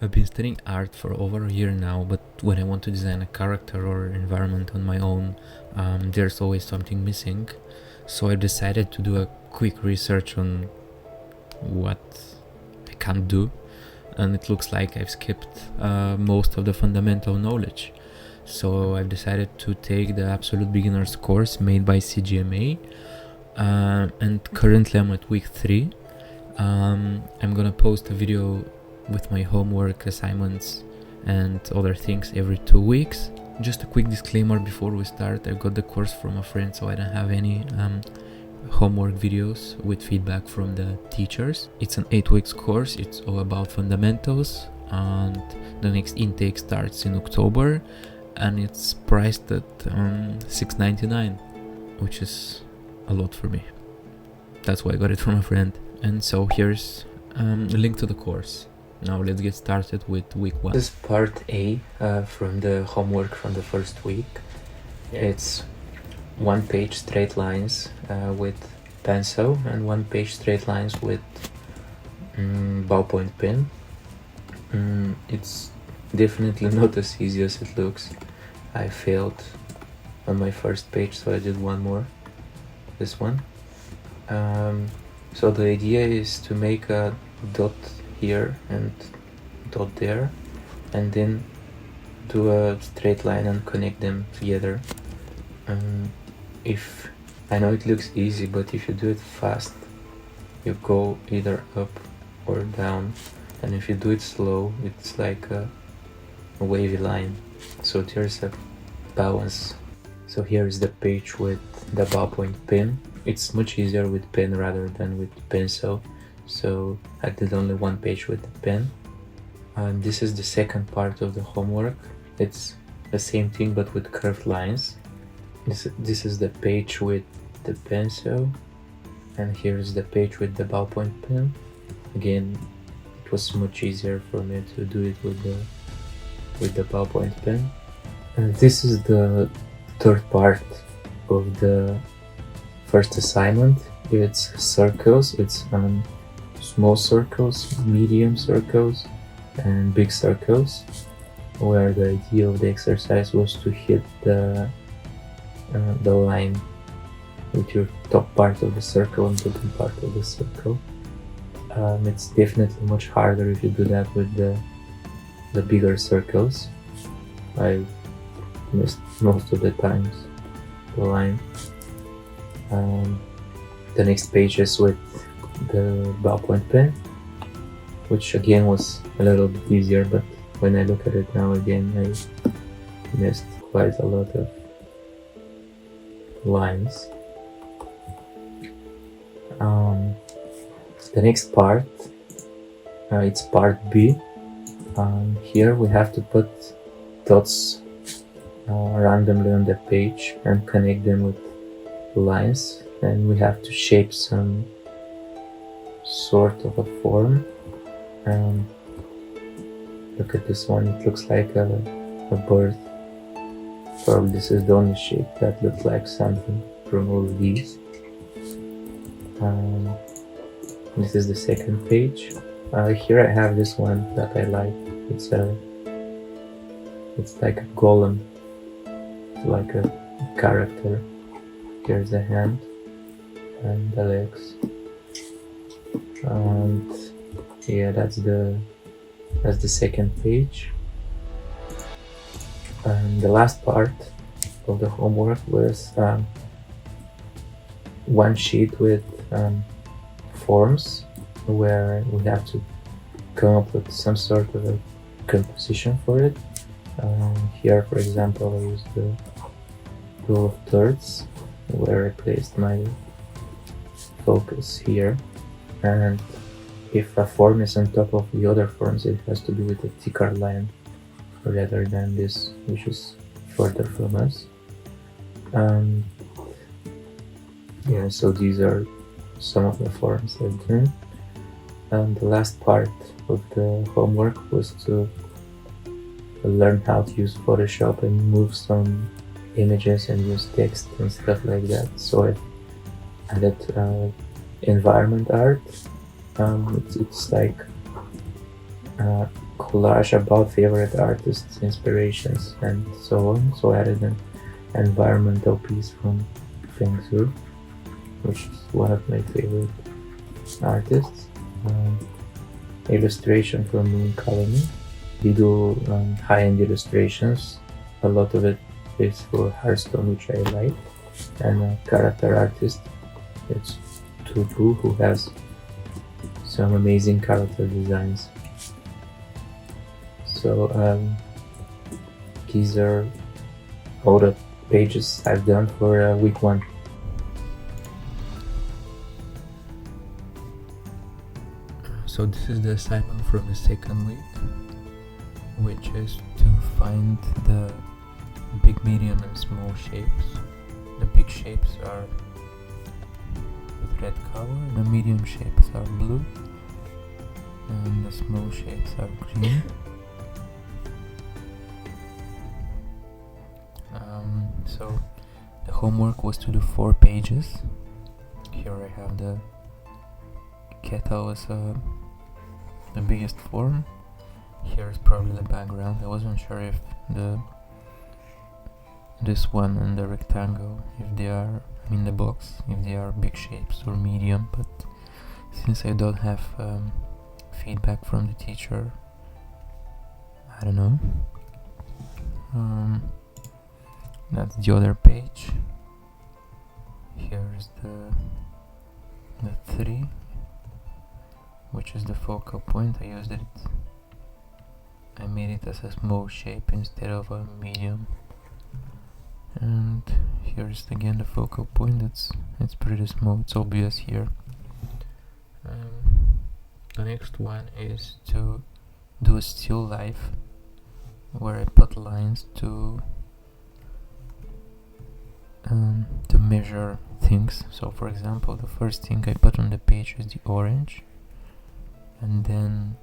I've been studying art for over a year now, but when I want to design a character or environment on my own, there's always something missing. So I decided to do a quick research on what I can't do, and it looks like I've skipped most of the fundamental knowledge. So I've decided to take the Absolute Beginners course made by CGMA, and currently I'm at week 3. I'm gonna post a video with my homework, assignments and other things every 2 weeks. Just a quick disclaimer before we start: I got the course from a friend, so I don't have any homework videos with feedback from the teachers. It's an 8 weeks course, it's all about fundamentals, and the next intake starts in October, and it's priced at $6.99, which is a lot for me. That's why I got it from a friend. And so here's a link to the course. Now let's get started with week 1. This is part A from the homework from the first week. It's 1 page straight lines with pencil and 1 page straight lines with ballpoint pen. It's definitely not as easy as it looks. I failed on my first page, so I did one more, this one. So the idea is to make a dot here and dot there, and then do a straight line and connect them together. If I know it looks easy, but if you do it fast, you go either up or down, and if you do it slow, it's like a wavy line. So there's a balance. So here's the page with the ballpoint pen. It's much easier with pen rather than with pencil, so I did only 1 page with the pen. And this is the second part of the homework. It's the same thing but with curved lines. This is the page with the pencil, and here's the page with the ballpoint pen. Again, it was much easier for me to do it with the ballpoint pen. And this is the third part of the first assignment. It's circles. It's small circles, medium circles and big circles, where the idea of the exercise was to hit the line with your top part of the circle and bottom part of the circle. It's definitely much harder if you do that with the bigger circles. I missed most of the times the line. The next page is with the ballpoint pen, which again was a little bit easier, but when I look at it now again, I missed quite a lot of lines. The next part, it's part B. Here we have to put dots randomly on the page and connect them with lines, and we have to shape some sort of a form. Look at this one, it looks like a bird. Probably this is the only shape that looks like something from all of these. This is the second page. Here I have this one that I like. It's like a golem, like a character. Here's the hand and the legs, and yeah, that's the second page. And the last part of the homework was one sheet with forms, where we have to come up with some sort of a composition for it. Here, for example, I used the rule of thirds, where I placed my focus here, and if a form is on top of the other forms, it has to be with a thicker line rather than this, which is further from us. Yeah, so these are some of the forms I've done. And the last part of the homework was to learn how to use Photoshop and move some images and use text and stuff like that. So I added environment art. It's like collage about favorite artists, inspirations, and so on. So I added an environmental piece from Feng Shui, which is one of my favorite artists. Illustration from Moon Colony. We do high-end illustrations. A lot of it is for Hearthstone, which I like. And a character artist, it's Tupu, who has some amazing character designs. So these are all the pages I've done for week 1. So this is the assignment from the second week, which is to find the big, medium and small shapes. The big shapes are with red color, the medium shapes are blue, and the small shapes are green. So the homework was to do 4 pages. Here I have the kettle as the biggest form. Here is probably the background. I wasn't sure if this one and the rectangle, if they are, I mean the box, if they are big shapes or medium, but since I don't have feedback from the teacher, I don't know. That's the other page. Here is the 3, which is the focal point. I used it. I made it as a small shape instead of a medium. And here's again the focal point. It's pretty small. It's obvious here. The next one is to do a still life, where I put lines to measure things. So for example, the first thing I put on the page is the orange, and then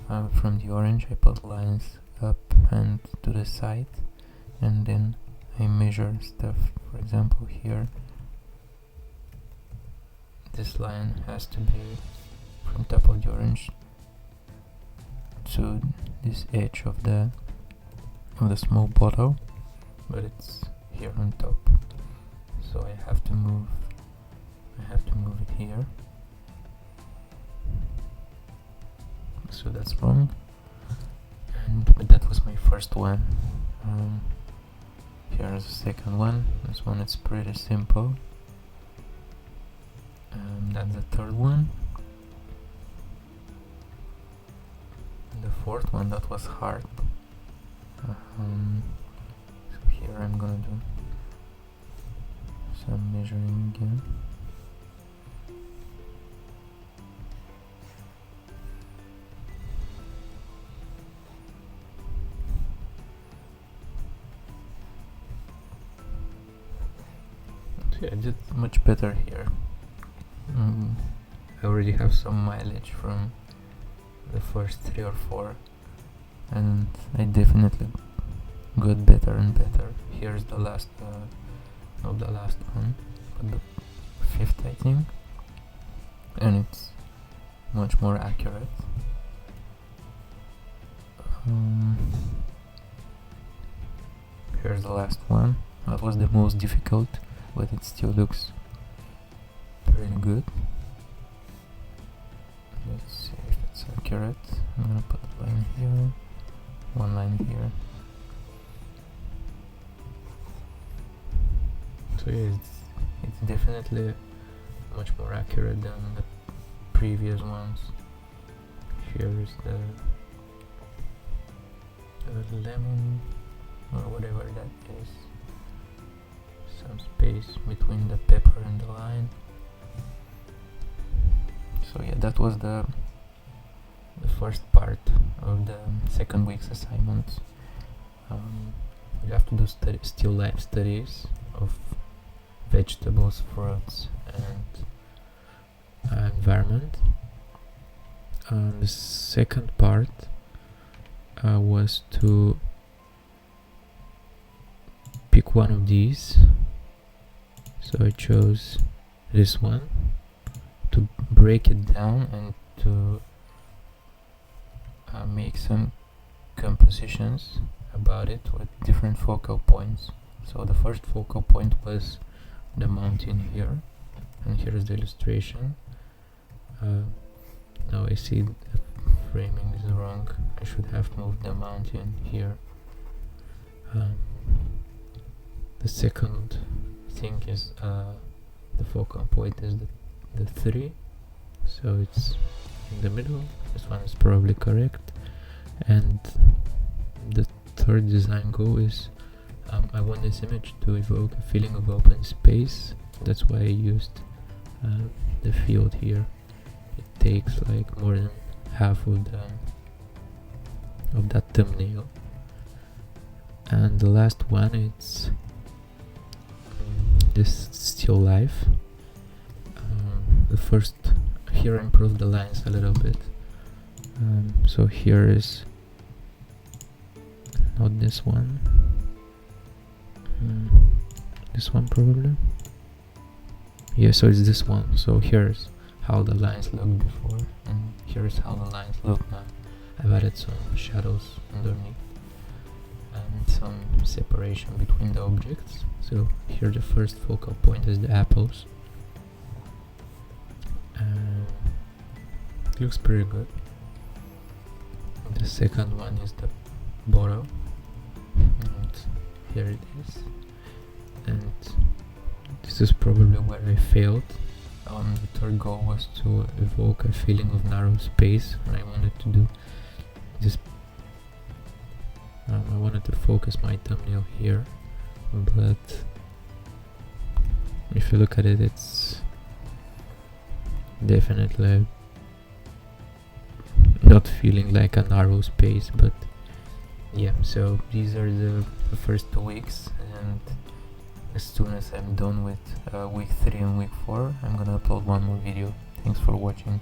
from the orange I put lines up and to the side, and then I measure stuff. For example, here this line has to be from top of the orange to this edge of the small bottle, but it's here on top, so I have to move it here. So that's wrong, but that was my first one. Here's the second one. This one is pretty simple. That's the third one. The fourth one, that was hard. So here I'm gonna do some measuring again. I did much better here. I already have some mileage from the first 3 or 4, and I definitely got better and better. Here's the last, not the last one, but the 5th, I think, and it's much more accurate. Here's the last one. That was the most difficult, but it still looks pretty good. Let's see if it's accurate. I'm gonna put a line here, one line here. So yeah, it's definitely much more accurate than the previous ones. Here is the lemon, or whatever that is. Some space between the pepper and the line. So yeah, that was the first part of the second week's assignment. You have to do still life studies of vegetables, fruits, and environment. The second part was to pick one of these. So I chose this one, to break it down and to make some compositions about it with different focal points. So the first focal point was the mountain here, and here is the illustration. Now I see the framing is wrong. I should have moved the mountain here. The second thing is the focal point is the 3, so it's in the middle. This one is probably correct. And the third design goal is I want this image to evoke a feeling of open space. That's why I used the field here. It takes like more than half of that thumbnail. And the last one, it's this still life. The first here I improved the lines a little bit. So here is not this one. This one probably. Yeah, so it's this one. So here's how the lines looked before, and here's how the lines look now. I've added some shadows underneath and some separation between the objects. So here the first focal point is the apples. It looks pretty good. The second one is the bottle, and here it is. And this is probably where I failed. The third goal was to evoke a feeling of narrow space, and I wanted to do this. I wanted to focus my thumbnail here, but if you look at it, it's definitely not feeling like a narrow space. But yeah, so these are the first 2 weeks, and as soon as I'm done with week 3 and week 4, I'm gonna upload one more video. Thanks for watching.